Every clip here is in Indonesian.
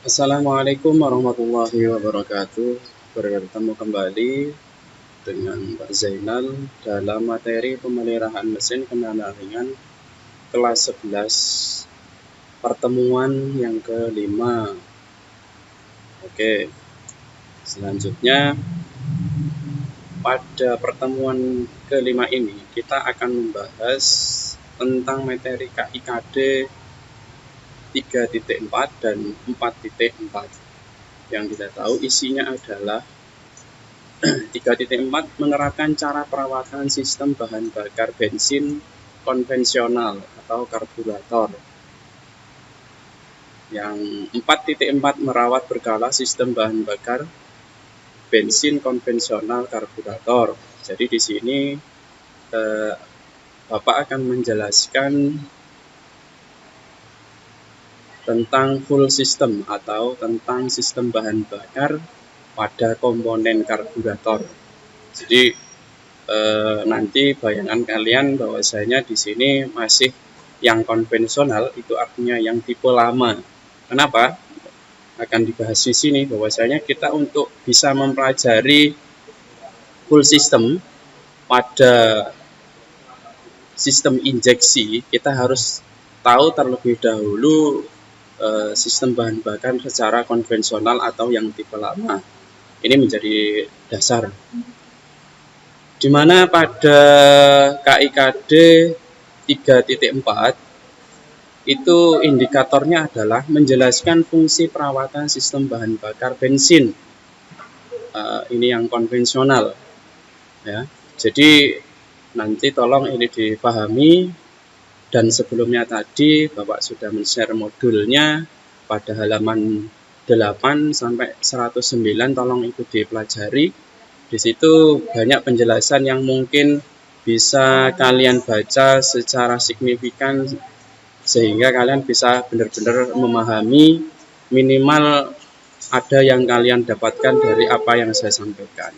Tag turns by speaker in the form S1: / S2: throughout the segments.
S1: Assalamualaikum warahmatullahi wabarakatuh. Bertemu kembali dengan Pak Zainal dalam materi pemeliharaan mesin kendaraan ringan kelas 11 pertemuan yang kelima. Oke, selanjutnya pada pertemuan kelima ini kita akan membahas tentang materi KIKD 3.4 dan 4.4. Yang kita tahu isinya adalah 3.4 menerapkan cara perawatan sistem bahan bakar bensin konvensional atau karburator. Yang 4.4 merawat berkala sistem bahan bakar bensin konvensional karburator. Jadi di sini Bapak akan menjelaskan tentang full system atau tentang sistem bahan bakar pada komponen karburator. Jadi nanti bayangan kalian bahwasanya di sini masih yang konvensional, itu artinya yang tipe lama. Kenapa? Akan dibahas di sini bahwasanya kita untuk bisa mempelajari full system pada sistem injeksi, kita harus tahu terlebih dahulu sistem bahan bakar secara konvensional atau yang tipe lama. Ini menjadi dasar. Di mana pada KIKD 3.4 itu indikatornya adalah menjelaskan fungsi perawatan sistem bahan bakar bensin. Ini yang konvensional, ya. Jadi nanti tolong ini dipahami. Dan sebelumnya tadi Bapak sudah men-share modulnya pada halaman 8 sampai 109, tolong itu dipelajari. Di situ banyak penjelasan yang mungkin bisa kalian baca secara signifikan sehingga kalian bisa benar-benar memahami, minimal ada yang kalian dapatkan dari apa yang saya sampaikan.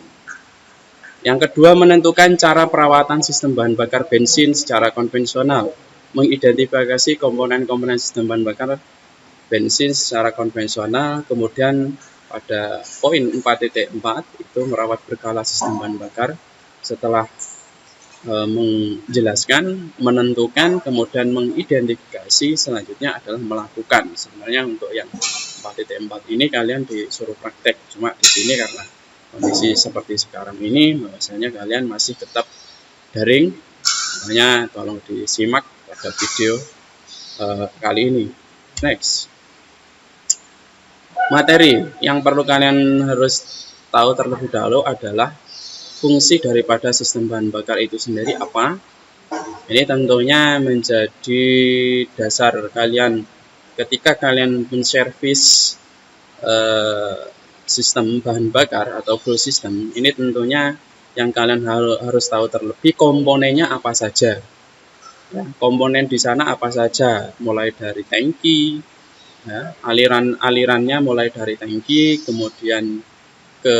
S1: Yang kedua, menentukan cara perawatan sistem bahan bakar bensin secara konvensional, mengidentifikasi komponen-komponen sistem bahan bakar bensin secara konvensional. Kemudian pada poin 4.4 itu merawat berkala sistem bahan bakar. Setelah menjelaskan, menentukan, kemudian mengidentifikasi, selanjutnya adalah melakukan. Sebenarnya untuk yang 4.4 ini kalian disuruh praktek, cuma di sini karena kondisi seperti sekarang ini bahwasanya kalian masih tetap daring, makanya tolong disimak pada video kali ini. Next, materi yang perlu kalian harus tahu terlebih dahulu adalah fungsi daripada sistem bahan bakar itu sendiri apa. Ini tentunya menjadi dasar kalian ketika kalian menservis sistem bahan bakar atau full system. Ini tentunya yang kalian harus tahu terlebih komponennya apa saja. Ya, komponen di sana apa saja, mulai dari tangki, ya, alirannya mulai dari tangki, kemudian ke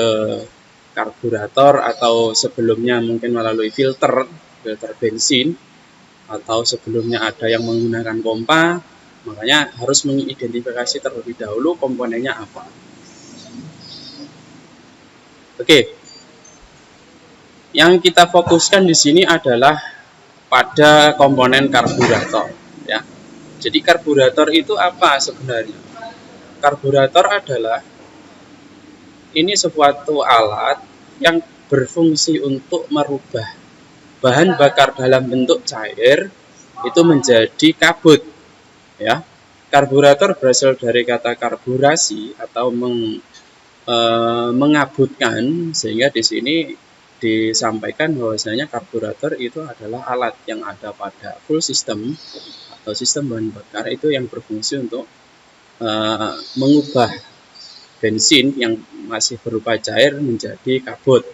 S1: karburator atau sebelumnya mungkin melalui filter bensin, atau sebelumnya ada yang menggunakan pompa. Makanya harus mengidentifikasi terlebih dahulu komponennya apa. Oke, yang kita fokuskan di sini adalah pada komponen karburator, ya. Jadi karburator itu apa sebenarnya? Karburator adalah ini suatu alat yang berfungsi untuk merubah bahan bakar dalam bentuk cair itu menjadi kabut, ya. Karburator berasal dari kata karburasi atau mengabutkan, sehingga di sini disampaikan bahwasanya karburator itu adalah alat yang ada pada full system atau sistem bahan bakar itu yang berfungsi untuk mengubah bensin yang masih berupa cair menjadi kabut.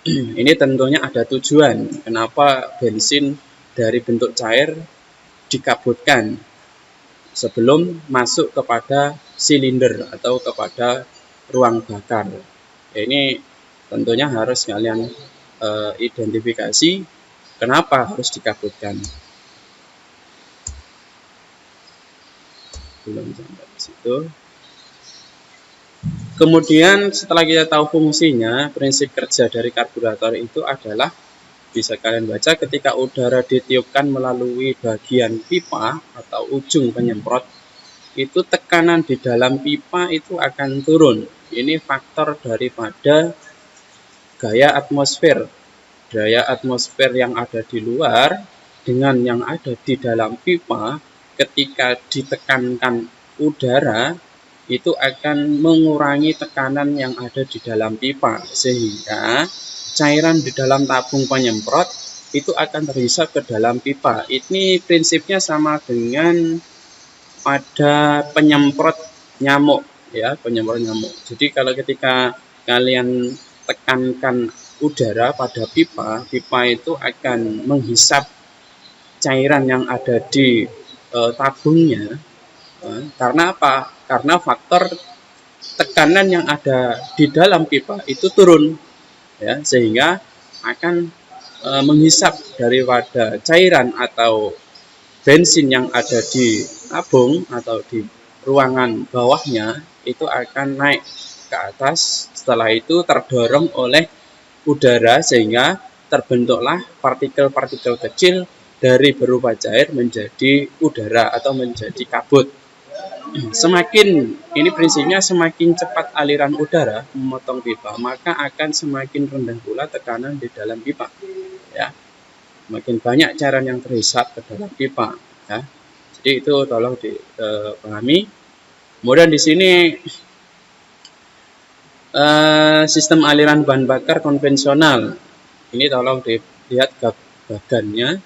S1: Ini tentunya ada tujuan kenapa bensin dari bentuk cair dikabutkan sebelum masuk kepada silinder atau kepada ruang bakar. Ini tentunya harus kalian identifikasi kenapa harus dikabutkan. Belum sampai di situ. Kemudian setelah kita tahu fungsinya, prinsip kerja dari karburator itu adalah, bisa kalian baca, ketika udara ditiupkan melalui bagian pipa atau ujung penyemprot, itu tekanan di dalam pipa itu akan turun. Ini faktor daripada gaya atmosfer. Gaya atmosfer yang ada di luar dengan yang ada di dalam pipa, ketika ditekankan udara, itu akan mengurangi tekanan yang ada di dalam pipa, sehingga cairan di dalam tabung penyemprot itu akan terhisap ke dalam pipa. Ini prinsipnya sama dengan pada penyemprot nyamuk, ya, penyemprot nyamuk. Jadi kalau ketika kalian tekankan udara pada pipa, pipa itu akan menghisap cairan yang ada di tabungnya. Karena apa? Karena faktor tekanan yang ada di dalam pipa itu turun, ya, sehingga akan menghisap daripada cairan atau bensin yang ada di tabung atau di ruangan bawahnya, itu akan naik ke atas. Setelah itu terdorong oleh udara, sehingga terbentuklah partikel-partikel kecil dari berupa cair menjadi udara atau menjadi kabut. Semakin, ini prinsipnya, semakin cepat aliran udara memotong pipa, maka akan semakin rendah pula tekanan di dalam pipa, ya. Semakin banyak cairan yang terhisap ke dalam pipa, ya. Jadi itu tolong dipahami. Kemudian di sini sistem aliran bahan bakar konvensional. Ini tolong dilihat bagannya,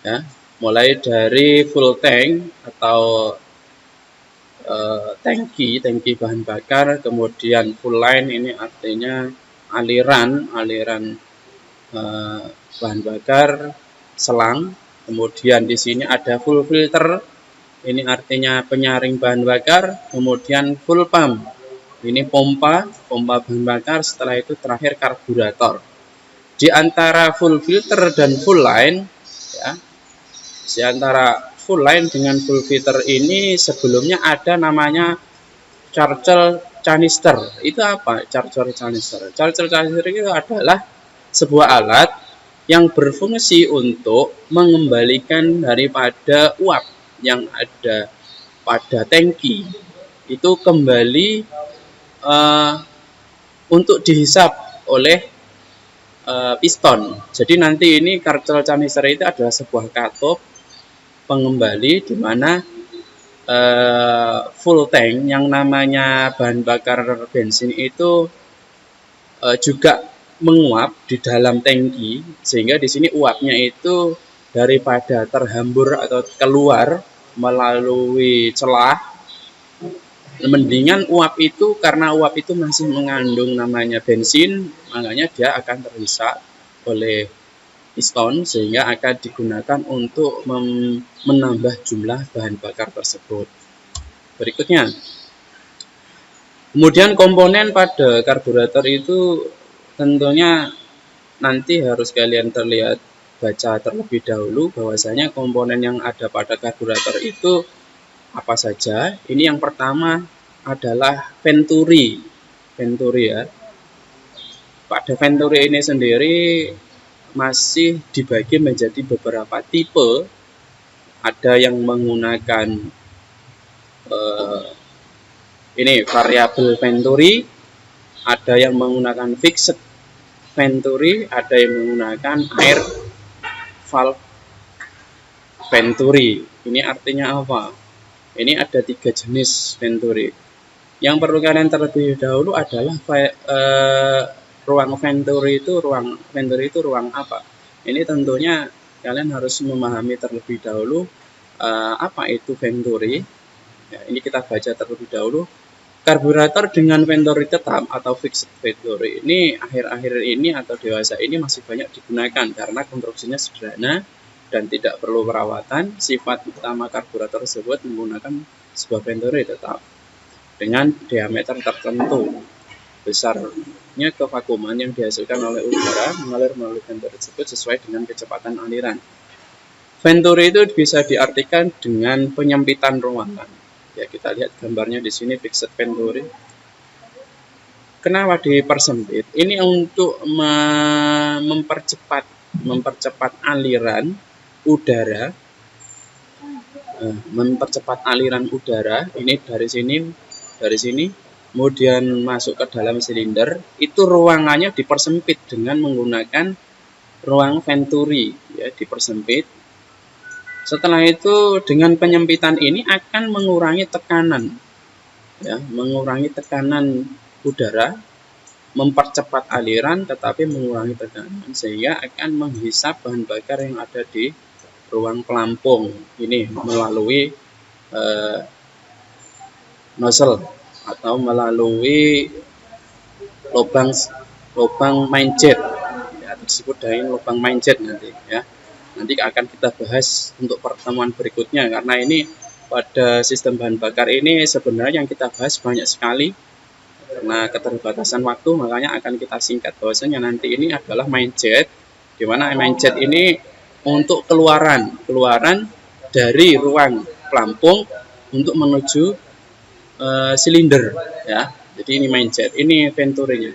S1: ya. Mulai dari full tank atau tangki bahan bakar, kemudian full line, ini artinya aliran bahan bakar selang. Kemudian di sini ada full filter, ini artinya penyaring bahan bakar. Kemudian full pump, ini pompa bahan bakar. Setelah itu terakhir karburator. Di antara full filter dan full line, ya, di antara full line dengan full filter ini sebelumnya ada namanya charger canister. Itu apa charger canister? Charger canister itu adalah sebuah alat yang berfungsi untuk mengembalikan daripada uap yang ada pada tangki itu kembali untuk dihisap oleh piston. Jadi nanti ini charger canister itu adalah sebuah katup pengembali, di mana full tank yang namanya bahan bakar bensin itu juga menguap di dalam tangki, sehingga di sini uapnya itu daripada terhambur atau keluar melalui celah, mendingan uap itu, karena uap itu masih mengandung namanya bensin, makanya dia akan terhisap oleh piston, sehingga akan digunakan untuk menambah jumlah bahan bakar tersebut. Berikutnya, kemudian komponen pada karburator itu tentunya nanti harus kalian baca terlebih dahulu bahwasanya komponen yang ada pada karburator itu apa saja. Ini yang pertama adalah venturi, ya. Pada venturi ini sendiri masih dibagi menjadi beberapa tipe. Ada yang menggunakan ini variabel venturi, ada yang menggunakan fixed venturi, ada yang menggunakan air valve venturi. Ini artinya apa? Ini ada 3 jenis venturi. Yang perlu kalian terlebih dahulu adalah ruang venturi itu ruang apa? Ini tentunya kalian harus memahami terlebih dahulu apa itu venturi. Ya, ini kita baca terlebih dahulu. Karburator dengan venturi tetap atau fixed venturi ini akhir-akhir ini atau dewasa ini masih banyak digunakan karena konstruksinya sederhana dan tidak perlu perawatan. Sifat utama karburator tersebut menggunakan sebuah venturi tetap dengan diameter tertentu. Besarnya kevakuman yang dihasilkan oleh udara mengalir melalui venturi tersebut sesuai dengan kecepatan aliran. Venturi itu bisa diartikan dengan penyempitan ruangan. Ya, kita lihat gambarnya di sini fixed venturi. Kenapa dipersempit? Ini untuk mempercepat aliran udara, Ini dari sini, kemudian masuk ke dalam silinder. Itu ruangannya dipersempit dengan menggunakan ruang venturi, ya, dipersempit. Setelah itu dengan penyempitan ini akan mengurangi tekanan, ya, mengurangi tekanan udara, mempercepat aliran tetapi mengurangi tekanan, sehingga akan menghisap bahan bakar yang ada di ruang pelampung ini melalui nozzle atau melalui lubang main jet, ya, disebut dengan lubang main jet nanti, ya. Nanti akan kita bahas untuk pertemuan berikutnya, karena ini pada sistem bahan bakar ini sebenarnya yang kita bahas banyak sekali. Karena keterbatasan waktu, makanya akan kita singkat bahwasanya nanti ini adalah main jet, di mana main jet ini untuk keluaran dari ruang pelampung untuk menuju silinder, ya. Jadi ini main jet, ini venturinya.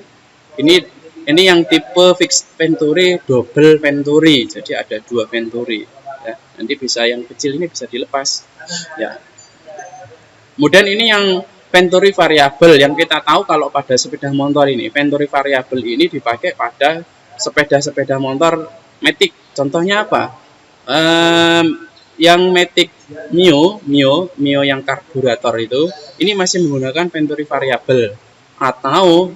S1: Ini yang tipe fixed venturi, double venturi. Jadi ada 2 venturi, ya. Nanti bisa yang kecil ini bisa dilepas, ya. Kemudian ini yang venturi variabel, yang kita tahu kalau pada sepeda motor ini, venturi variabel ini dipakai pada sepeda-sepeda motor Matic. Contohnya apa? Yang Matic Mio yang karburator itu, ini masih menggunakan venturi variabel. Atau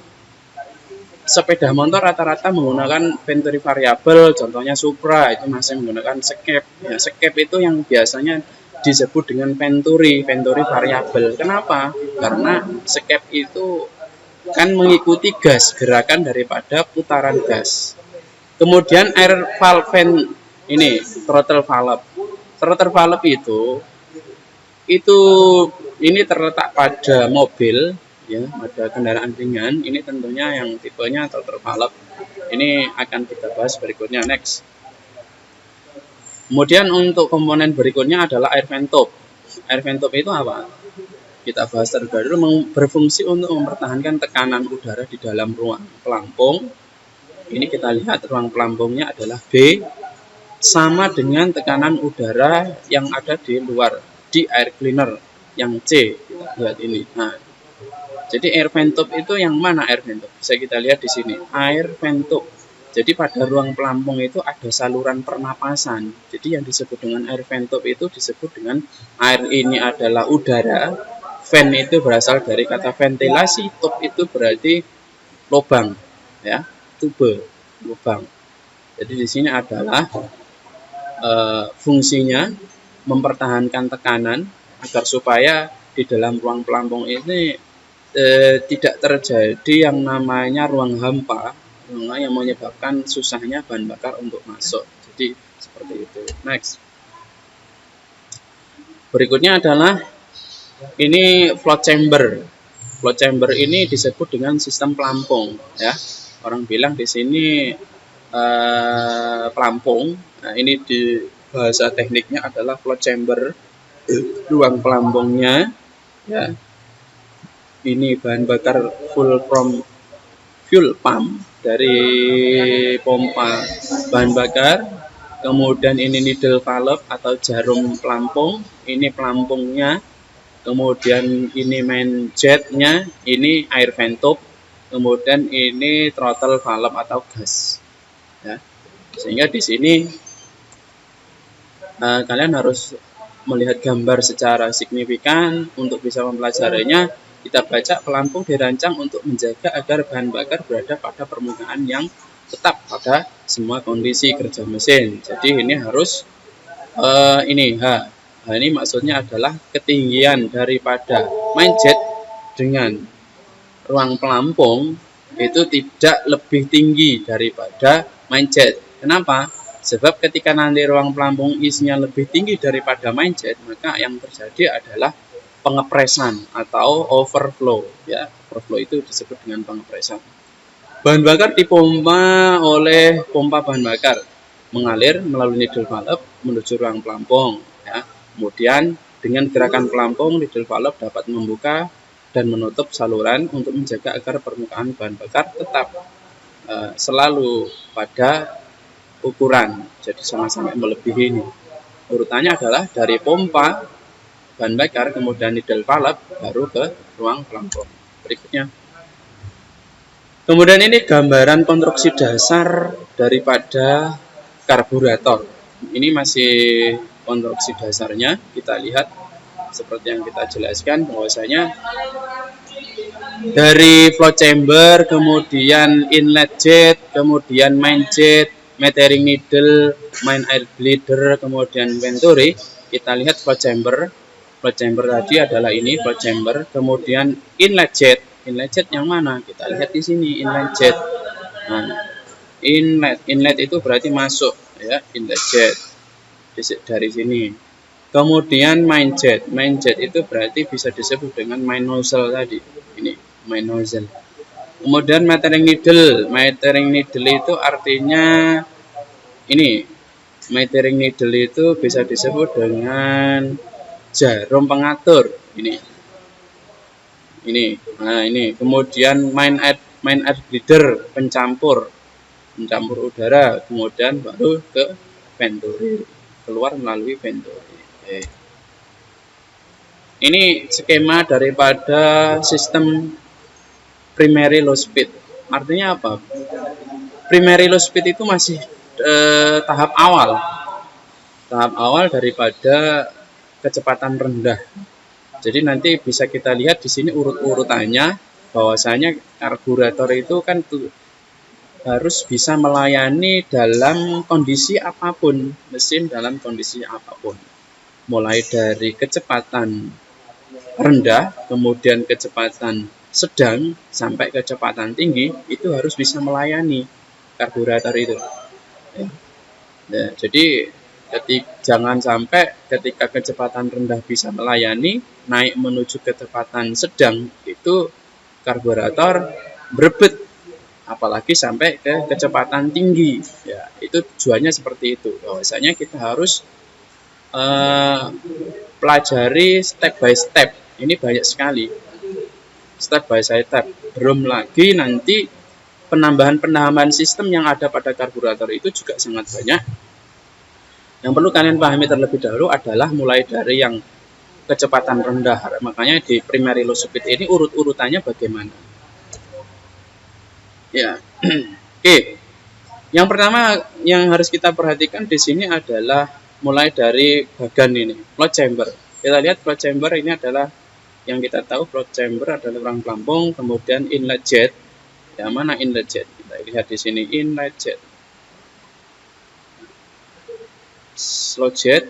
S1: sepeda motor rata-rata menggunakan venturi variabel, contohnya Supra itu masih menggunakan skep. Ya, skep itu yang biasanya disebut dengan venturi variabel. Kenapa? Karena skep itu kan mengikuti gas, gerakan daripada putaran gas. Kemudian air valve ini, throttle valve itu ini terletak pada mobil, ya, pada kendaraan ringan. Ini tentunya yang tipenya throttle valve. Ini akan kita bahas berikutnya, next. Kemudian untuk komponen berikutnya adalah air vent tube. Air vent tube itu apa? Kita bahas terlebih dahulu. Berfungsi untuk mempertahankan tekanan udara di dalam ruang pelampung. Ini kita lihat ruang pelampungnya adalah B, sama dengan tekanan udara yang ada di luar, di air cleaner yang C. Kita lihat ini. Nah, jadi air vent tube itu yang mana air vent tube? Bisa kita lihat di sini, air vent tube. Jadi pada ruang pelampung itu ada saluran pernapasan. Jadi yang disebut dengan air vent tube itu disebut dengan air ini adalah udara. Vent itu berasal dari kata ventilasi, tube itu berarti lubang, ya, tube, lubang. Jadi di sini adalah fungsinya mempertahankan tekanan agar supaya di dalam ruang pelampung ini tidak terjadi yang namanya ruang hampa, yang menyebabkan susahnya bahan bakar untuk masuk. Jadi seperti itu. Next. Berikutnya adalah ini float chamber. Float chamber ini disebut dengan sistem pelampung, ya. Orang bilang di sini pelampung. Nah, ini di bahasa tekniknya adalah float chamber, ruang pelampungnya, ya. Ini bahan bakar fuel pump dari pompa bahan bakar. Kemudian ini needle valve atau jarum pelampung, ini pelampungnya. Kemudian ini main jetnya, ini air vent tube. Kemudian ini throttle valve atau gas, ya. Sehingga di sini kalian harus melihat gambar secara signifikan untuk bisa mempelajarinya. Kita baca pelampung dirancang untuk menjaga agar bahan bakar berada pada permukaan yang tetap pada semua kondisi kerja mesin. Jadi ini harus ini ini maksudnya adalah ketinggian daripada main jet dengan ruang pelampung itu tidak lebih tinggi daripada main jet. Kenapa? Sebab ketika nanti ruang pelampung isinya lebih tinggi daripada main jet, maka yang terjadi adalah pengepresan atau overflow, ya. Overflow itu disebut dengan pengepresan. Bahan bakar dipompa oleh pompa bahan bakar, mengalir melalui needle valve menuju ruang pelampung, ya. Kemudian dengan gerakan pelampung, needle valve dapat membuka dan menutup saluran untuk menjaga agar permukaan bahan bakar tetap selalu pada ukuran, jadi jangan sampai melebihi ini. Urutannya adalah dari pompa bahan bakar, kemudian needle valve, baru ke ruang pelampung. Berikutnya. Kemudian ini gambaran konstruksi dasar daripada karburator. Ini masih konstruksi dasarnya. Kita lihat seperti yang kita jelaskan bahwasanya dari flow chamber, kemudian inlet jet, kemudian main jet, metering needle, main air bleeder, kemudian venturi. Kita lihat flow chamber. Flow chamber tadi adalah ini flow chamber, kemudian inlet jet. Inlet jet yang mana? Kita lihat di sini inlet jet. Nah, inlet itu berarti masuk ya, inlet jet dari sini. Kemudian main jet itu berarti bisa disebut dengan main nozzle tadi. Ini main nozzle. Kemudian metering needle itu artinya ini. Metering needle itu bisa disebut dengan jarum pengatur. Ini. Nah, ini. Kemudian main air bleeder, pencampur udara, kemudian baru ke venturi, keluar melalui venturi. Oke. Ini skema daripada sistem primary low speed. Artinya apa? Primary low speed itu masih tahap awal daripada kecepatan rendah. Jadi nanti bisa kita lihat di sini urut-urutannya, bahwasanya karburator itu kan harus bisa melayani dalam kondisi apapun, mesin dalam kondisi apapun. Mulai dari kecepatan rendah, kemudian kecepatan sedang, sampai kecepatan tinggi, itu harus bisa melayani karburator itu. Ya, jadi jangan sampai ketika kecepatan rendah bisa melayani, naik menuju kecepatan sedang, itu karburator berebut, apalagi sampai ke kecepatan tinggi. Ya, itu tujuannya seperti itu. Bahwasanya kita harus pelajari step by step. Ini banyak sekali step by step. Belum lagi nanti penambahan sistem yang ada pada karburator itu juga sangat banyak. Yang perlu kalian pahami terlebih dahulu adalah mulai dari yang kecepatan rendah. Makanya di primary low speed ini urut-urutannya bagaimana. Ya, oke. Yang pertama yang harus kita perhatikan di sini adalah mulai dari bagan ini, flow chamber. Kita lihat flow chamber ini adalah yang kita tahu, flow chamber adalah ruang pelampung, kemudian inlet jet. Yang mana inlet jet? Kita lihat di sini inlet jet. Slow jet,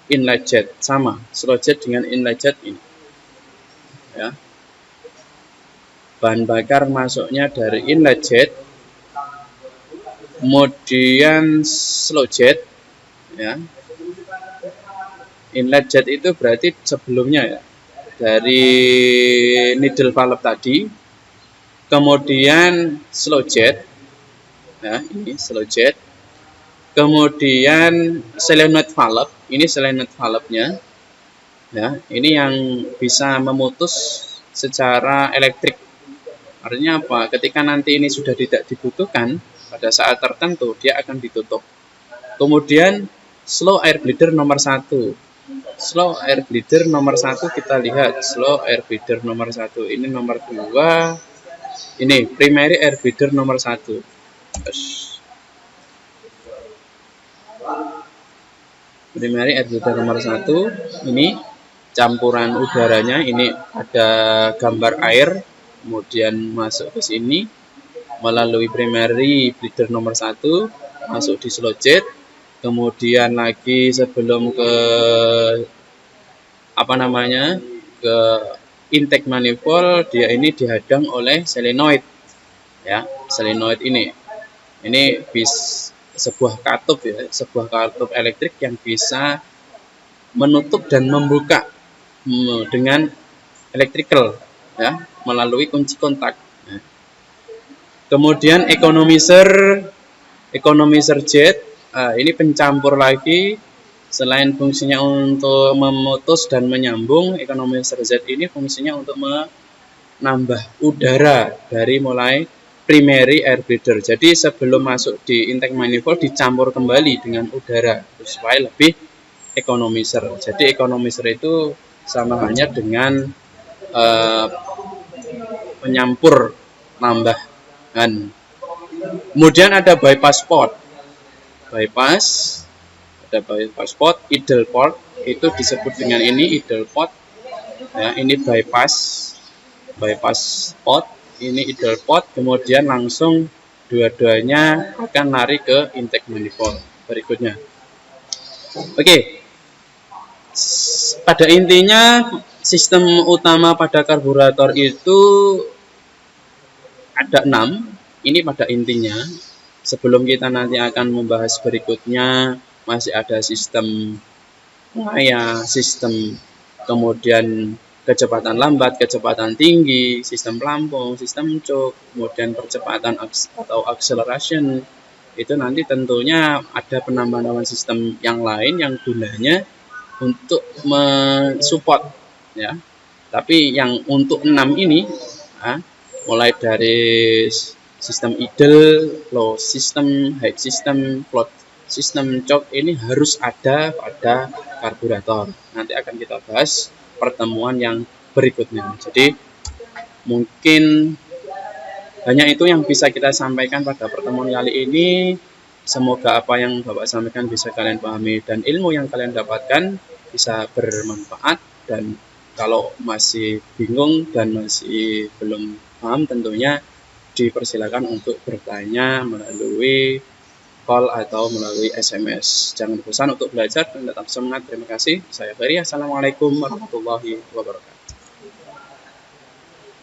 S1: inlet jet sama. Slow jet dengan inlet jet ini. Ya. Bahan bakar masuknya dari inlet jet, kemudian slow jet. Ya. Inlet jet itu berarti sebelumnya ya, dari needle valve tadi, kemudian slow jet. Nah, ini slow jet. Kemudian solenoid valve, ini solenoid valve-nya. Ya, ini yang bisa memutus secara elektrik. Artinya apa? Ketika nanti ini sudah tidak dibutuhkan, pada saat tertentu dia akan ditutup. Kemudian slow air bleeder nomor 1. Slow air bleeder nomor 1 kita lihat. Slow air bleeder nomor 1. Ini nomor 2. Ini primary air bleeder nomor 1. Primary air bleeder nomor 1. Ini campuran udaranya. Ini ada gambar air, kemudian masuk ke sini melalui primary bleeder nomor 1, masuk di slow jet, kemudian lagi sebelum ke ke intake manifold, dia ini dihadang oleh solenoid. Ya, solenoid ini sebuah katup ya, sebuah katup elektrik yang bisa menutup dan membuka dengan electrical ya, melalui kunci kontak. Ya. Kemudian economizer jet, ini pencampur lagi Selain fungsinya untuk memutus dan menyambung, economizer Z ini fungsinya untuk menambah udara dari mulai primary air breather. Jadi sebelum masuk di intake manifold dicampur kembali dengan udara supaya lebih economizer. Jadi economizer itu sama halnya dengan penyampur tambahan. Kemudian ada bypass port. Ada bypass port, idle port itu disebut dengan ini idle port. Ya, ini bypass port, ini idle port. Kemudian langsung dua-duanya akan lari ke intake manifold berikutnya. Oke. Pada intinya sistem utama pada karburator itu ada 6. Ini pada intinya. Sebelum kita nanti akan membahas berikutnya, masih ada sistem pengaya, sistem kemudian kecepatan lambat, kecepatan tinggi, sistem pelampung, sistem cuk, kemudian percepatan atau acceleration. Itu nanti tentunya ada penambahan sistem yang lain yang gunanya untuk mensupport ya. Tapi yang untuk 6 ini ya, mulai dari sistem idle, low system, high system, float system, choke ini harus ada pada karburator. Nanti akan kita bahas pertemuan yang berikutnya. Jadi mungkin hanya itu yang bisa kita sampaikan pada pertemuan kali ini. Semoga apa yang Bapak sampaikan bisa kalian pahami dan ilmu yang kalian dapatkan bisa bermanfaat. Dan kalau masih bingung dan masih belum paham, tentunya dipersilakan untuk bertanya melalui call atau melalui SMS. Jangan bosan untuk belajar dan tetap semangat. Terima kasih. Saya Ferry. Assalamualaikum warahmatullahi wabarakatuh.